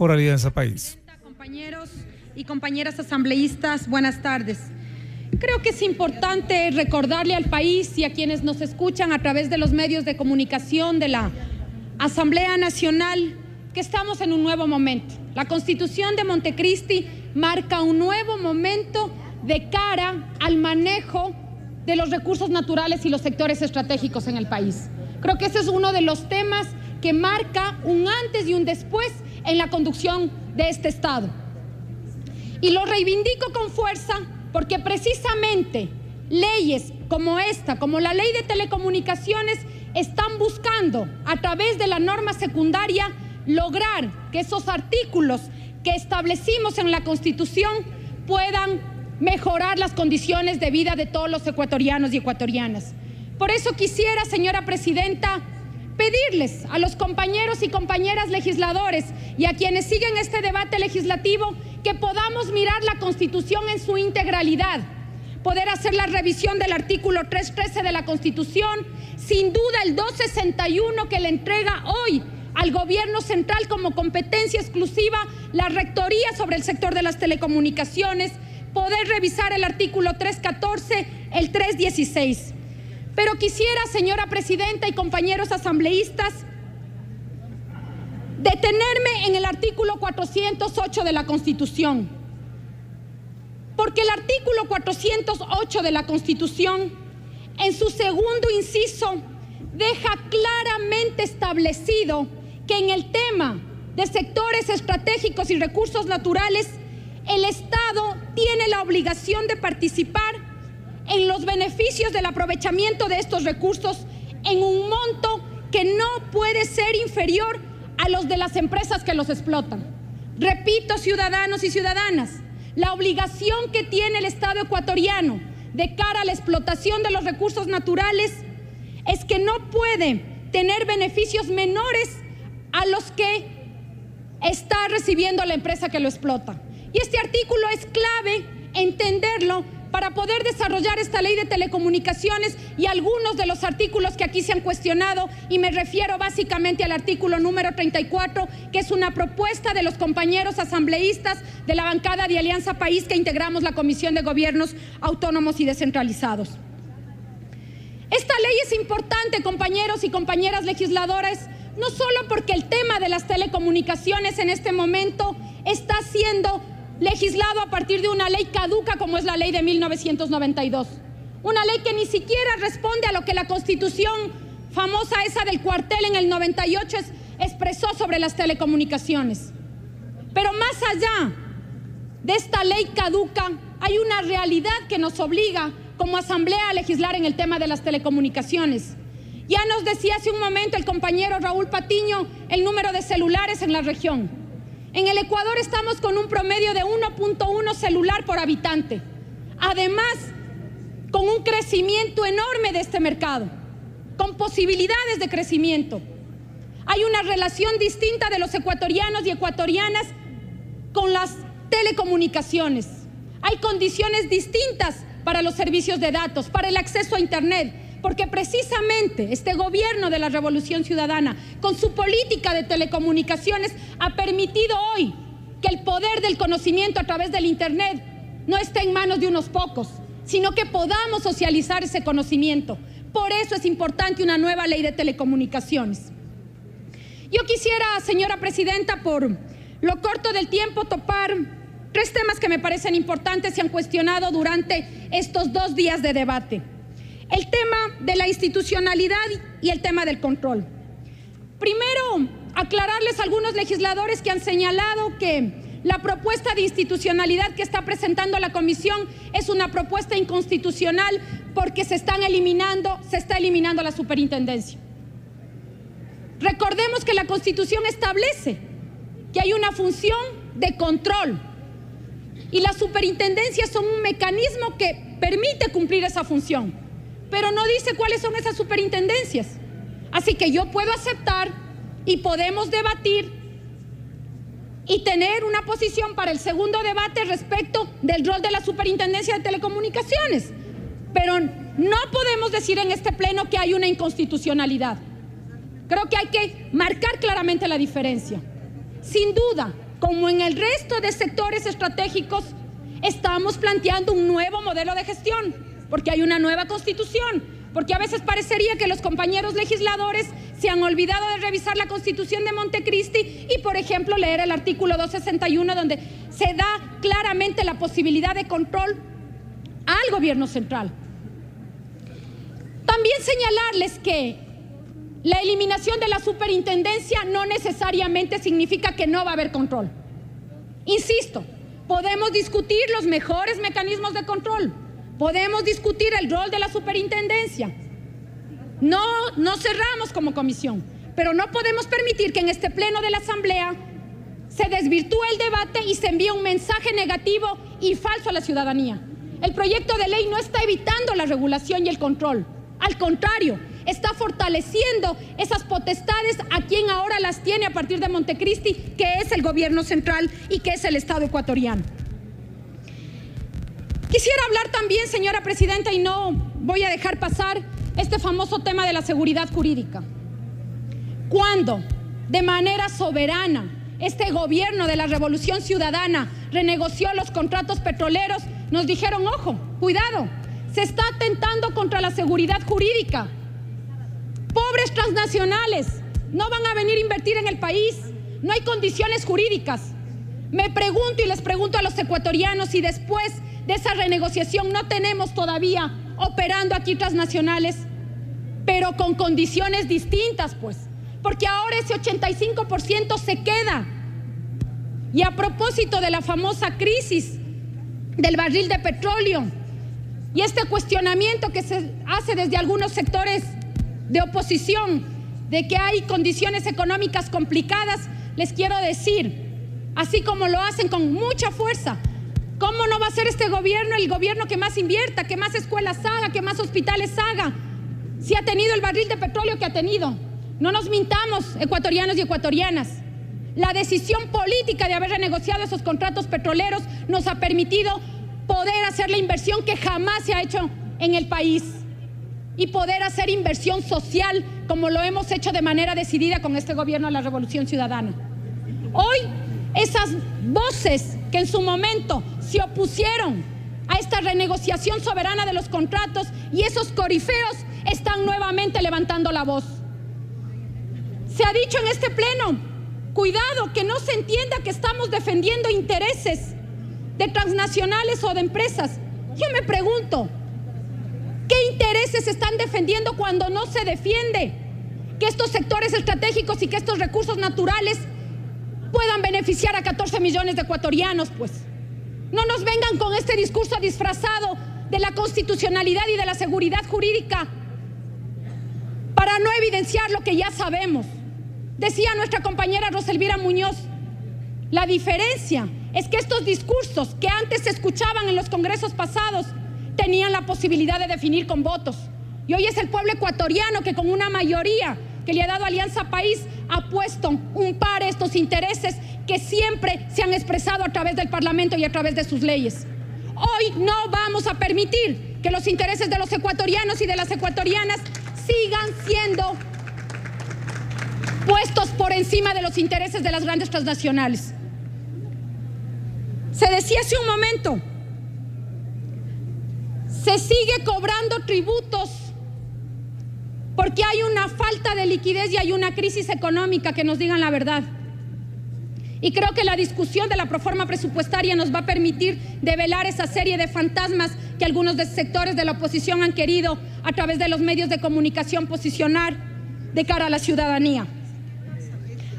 por Alianza País. Compañeros y compañeras asambleístas, buenas tardes. Creo que es importante recordarle al país y a quienes nos escuchan a través de los medios de comunicación de la Asamblea Nacional que estamos en un nuevo momento. La Constitución de Montecristi marca un nuevo momento de cara al manejo de los recursos naturales y los sectores estratégicos en el país. Creo que ese es uno de los temas que marca un antes y un después en la conducción de este Estado. Y lo reivindico con fuerza porque precisamente leyes como esta, como la Ley de Telecomunicaciones, están buscando a través de la norma secundaria lograr que esos artículos que establecimos en la Constitución puedan mejorar las condiciones de vida de todos los ecuatorianos y ecuatorianas. Por eso quisiera, señora presidenta, pedirles a los compañeros y compañeras legisladores y a quienes siguen este debate legislativo que podamos mirar la Constitución en su integralidad, poder hacer la revisión del artículo 313 de la Constitución, sin duda el 261 que le entrega hoy al gobierno central como competencia exclusiva la rectoría sobre el sector de las telecomunicaciones, poder revisar el artículo 314, el 316. Pero quisiera, señora presidenta y compañeros asambleístas, detenerme en el artículo 408 de la Constitución, porque el artículo 408 de la Constitución, en su segundo inciso, deja claramente establecido que en el tema de sectores estratégicos y recursos naturales, el Estado tiene la obligación de participar en los beneficios del aprovechamiento de estos recursos en un monto que no puede ser inferior a los de las empresas que los explotan. Repito, ciudadanos y ciudadanas, la obligación que tiene el Estado ecuatoriano de cara a la explotación de los recursos naturales es que no puede tener beneficios menores a los que está recibiendo la empresa que lo explota. Y este artículo es clave entenderlo para poder desarrollar esta ley de telecomunicaciones y algunos de los artículos que aquí se han cuestionado, y me refiero básicamente al artículo número 34, que es una propuesta de los compañeros asambleístas de la bancada de Alianza País que integramos la Comisión de Gobiernos Autónomos y Descentralizados. Esta ley es importante, compañeros y compañeras legisladores, no solo porque el tema de las telecomunicaciones en este momento está siendo legislado a partir de una ley caduca como es la ley de 1992. Una ley que ni siquiera responde a lo que la Constitución famosa esa del cuartel en el 98 expresó sobre las telecomunicaciones. Pero más allá de esta ley caduca, hay una realidad que nos obliga como asamblea a legislar en el tema de las telecomunicaciones. Ya nos decía hace un momento el compañero Raúl Patiño el número de celulares en la región. En el Ecuador estamos con un promedio de 1.1 celular por habitante. Además, con un crecimiento enorme de este mercado, con posibilidades de crecimiento. Hay una relación distinta de los ecuatorianos y ecuatorianas con las telecomunicaciones. Hay condiciones distintas para los servicios de datos, para el acceso a Internet, porque precisamente este gobierno de la Revolución Ciudadana, con su política de telecomunicaciones, ha permitido hoy que el poder del conocimiento a través del Internet no esté en manos de unos pocos, sino que podamos socializar ese conocimiento. Por eso es importante una nueva ley de telecomunicaciones. Yo quisiera, señora presidenta, por lo corto del tiempo, topar tres temas que me parecen importantes y se han cuestionado durante estos 2 días de debate. El tema de la institucionalidad y el tema del control. Primero, aclararles a algunos legisladores que han señalado que la propuesta de institucionalidad que está presentando la Comisión es una propuesta inconstitucional porque se está eliminando la superintendencia. Recordemos que la Constitución establece que hay una función de control y las superintendencias son un mecanismo que permite cumplir esa función, pero no dice cuáles son esas superintendencias. Así que yo puedo aceptar y podemos debatir y tener una posición para el segundo debate respecto del rol de la Superintendencia de Telecomunicaciones, pero no podemos decir en este pleno que hay una inconstitucionalidad. Creo que hay que marcar claramente la diferencia. Sin duda, como en el resto de sectores estratégicos, estamos planteando un nuevo modelo de gestión, porque hay una nueva constitución, porque a veces parecería que los compañeros legisladores se han olvidado de revisar la Constitución de Montecristi y, por ejemplo, leer el artículo 261, donde se da claramente la posibilidad de control al gobierno central. También señalarles que la eliminación de la superintendencia no necesariamente significa que no va a haber control. Insisto, podemos discutir los mejores mecanismos de control, podemos discutir el rol de la superintendencia. No cerramos como comisión, pero no podemos permitir que en este pleno de la Asamblea se desvirtúe el debate y se envíe un mensaje negativo y falso a la ciudadanía. El proyecto de ley no está evitando la regulación y el control. Al contrario, está fortaleciendo esas potestades a quien ahora las tiene a partir de Montecristi, que es el gobierno central y que es el Estado ecuatoriano. Quisiera hablar también, señora presidenta, y no voy a dejar pasar este famoso tema de la seguridad jurídica. Cuando de manera soberana este gobierno de la Revolución Ciudadana renegoció los contratos petroleros, nos dijeron, ojo, cuidado, se está atentando contra la seguridad jurídica. Pobres transnacionales no van a venir a invertir en el país, no hay condiciones jurídicas. Me pregunto y les pregunto a los ecuatorianos si después de esa renegociación no tenemos todavía operando aquí transnacionales, pero con condiciones distintas, pues, porque ahora ese 85% se queda. Y a propósito de la famosa crisis del barril de petróleo y este cuestionamiento que se hace desde algunos sectores de oposición de que hay condiciones económicas complicadas, les quiero decir, así como lo hacen con mucha fuerza, ¿cómo no va a ser este gobierno el gobierno que más invierta, que más escuelas haga, que más hospitales haga? Si ha tenido el barril de petróleo que ha tenido. No nos mintamos, ecuatorianos y ecuatorianas. La decisión política de haber renegociado esos contratos petroleros nos ha permitido poder hacer la inversión que jamás se ha hecho en el país y poder hacer inversión social como lo hemos hecho de manera decidida con este gobierno de la Revolución Ciudadana. Hoy, esas voces que en su momento se opusieron a esta renegociación soberana de los contratos y esos corifeos están nuevamente levantando la voz. Se ha dicho en este pleno, cuidado, que no se entienda que estamos defendiendo intereses de transnacionales o de empresas. Yo me pregunto, ¿qué intereses están defendiendo cuando no se defiende que estos sectores estratégicos y que estos recursos naturales puedan beneficiar a 14 millones de ecuatorianos? Pues no nos vengan con este discurso disfrazado de la constitucionalidad y de la seguridad jurídica para no evidenciar lo que ya sabemos. Decía nuestra compañera Roselvira Muñoz, la diferencia es que estos discursos que antes se escuchaban en los congresos pasados tenían la posibilidad de definir con votos. Y hoy es el pueblo ecuatoriano que con una mayoría que le ha dado Alianza País ha puesto un par a estos intereses que siempre se han expresado a través del Parlamento y a través de sus leyes. Hoy no vamos a permitir que los intereses de los ecuatorianos y de las ecuatorianas sigan siendo puestos por encima de los intereses de las grandes transnacionales. Se decía hace un momento, se sigue cobrando tributos porque hay una falta de liquidez y hay una crisis económica, que nos digan la verdad. Y creo que la discusión de la proforma presupuestaria nos va a permitir develar esa serie de fantasmas que algunos sectores de la oposición han querido a través de los medios de comunicación posicionar de cara a la ciudadanía.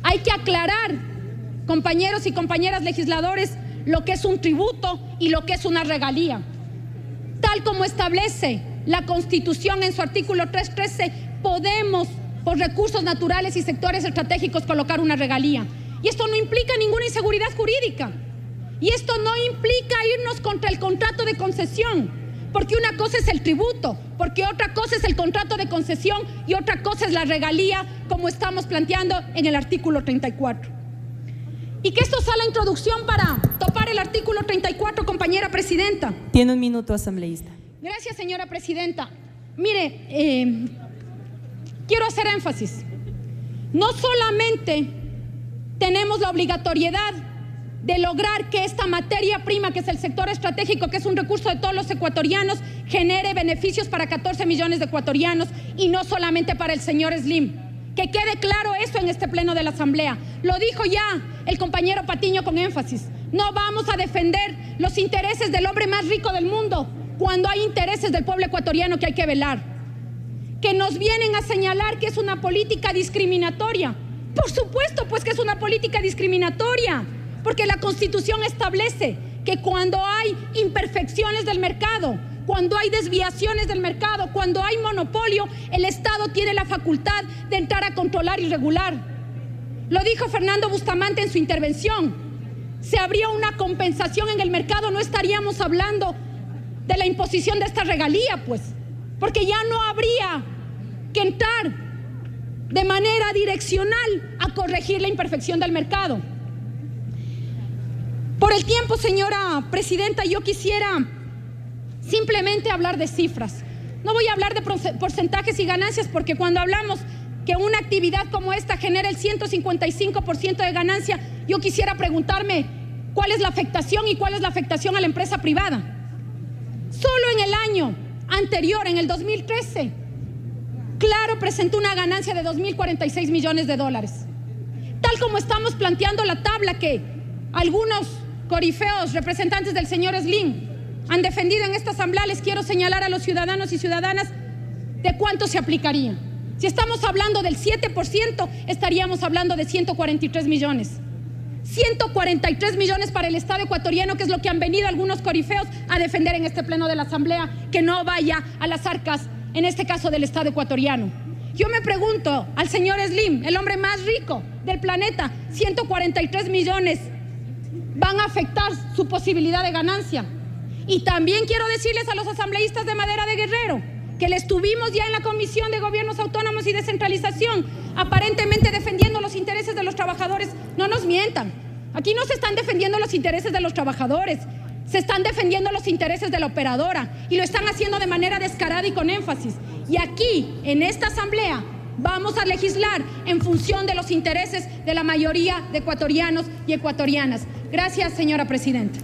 Hay que aclarar, compañeros y compañeras legisladores, lo que es un tributo y lo que es una regalía. Tal como establece la Constitución en su artículo 313, podemos, por recursos naturales y sectores estratégicos, colocar una regalía. Y esto no implica ninguna inseguridad jurídica. Y esto no implica irnos contra el contrato de concesión, porque una cosa es el tributo, porque otra cosa es el contrato de concesión y otra cosa es la regalía, como estamos planteando en el artículo 34. Y que esto sea la introducción para topar el artículo 34, compañera presidenta. Tiene un minuto, asambleísta. Gracias, señora presidenta. Mire, quiero hacer énfasis. No solamente tenemos la obligatoriedad de lograr que esta materia prima, que es el sector estratégico, que es un recurso de todos los ecuatorianos, genere beneficios para 14 millones de ecuatorianos y no solamente para el señor Slim. Que quede claro eso en este pleno de la Asamblea. Lo dijo ya el compañero Patiño con énfasis. No vamos a defender los intereses del hombre más rico del mundo cuando hay intereses del pueblo ecuatoriano que hay que velar. Que nos vienen a señalar que es una política discriminatoria. Por supuesto, pues que es una política discriminatoria, porque la Constitución establece que cuando hay imperfecciones del mercado, cuando hay desviaciones del mercado, cuando hay monopolio, el Estado tiene la facultad de entrar a controlar y regular. Lo dijo Fernando Bustamante en su intervención. Si habría una compensación en el mercado, no estaríamos hablando de la imposición de esta regalía, pues, porque ya no habría que entrar de manera direccional a corregir la imperfección del mercado. Por el tiempo, señora presidenta, yo quisiera simplemente hablar de cifras. No voy a hablar de porcentajes y ganancias, porque cuando hablamos que una actividad como esta genera el 155% de ganancia, yo quisiera preguntarme cuál es la afectación y cuál es la afectación a la empresa privada. Solo en el año anterior, en el 2013, Claro presentó una ganancia de 2.046 millones de dólares. Tal como estamos planteando la tabla que algunos corifeos representantes del señor Slim han defendido en esta asamblea, les quiero señalar a los ciudadanos y ciudadanas de cuánto se aplicaría. Si estamos hablando del 7%, estaríamos hablando de 143 millones. 143 millones para el Estado ecuatoriano, que es lo que han venido algunos corifeos a defender en este pleno de la asamblea, que no vaya a las arcas, en este caso del Estado ecuatoriano. Yo me pregunto al señor Slim, el hombre más rico del planeta, 143 millones van a afectar su posibilidad de ganancia. Y también quiero decirles a los asambleístas de Madera de Guerrero que les tuvimos ya en la Comisión de Gobiernos Autónomos y Descentralización, aparentemente defendiendo los intereses de los trabajadores. No nos mientan, aquí no se están defendiendo los intereses de los trabajadores, se están defendiendo los intereses de la operadora, y lo están haciendo de manera descarada y con énfasis. Y aquí, en esta asamblea, vamos a legislar en función de los intereses de la mayoría de ecuatorianos y ecuatorianas. Gracias, señora presidenta.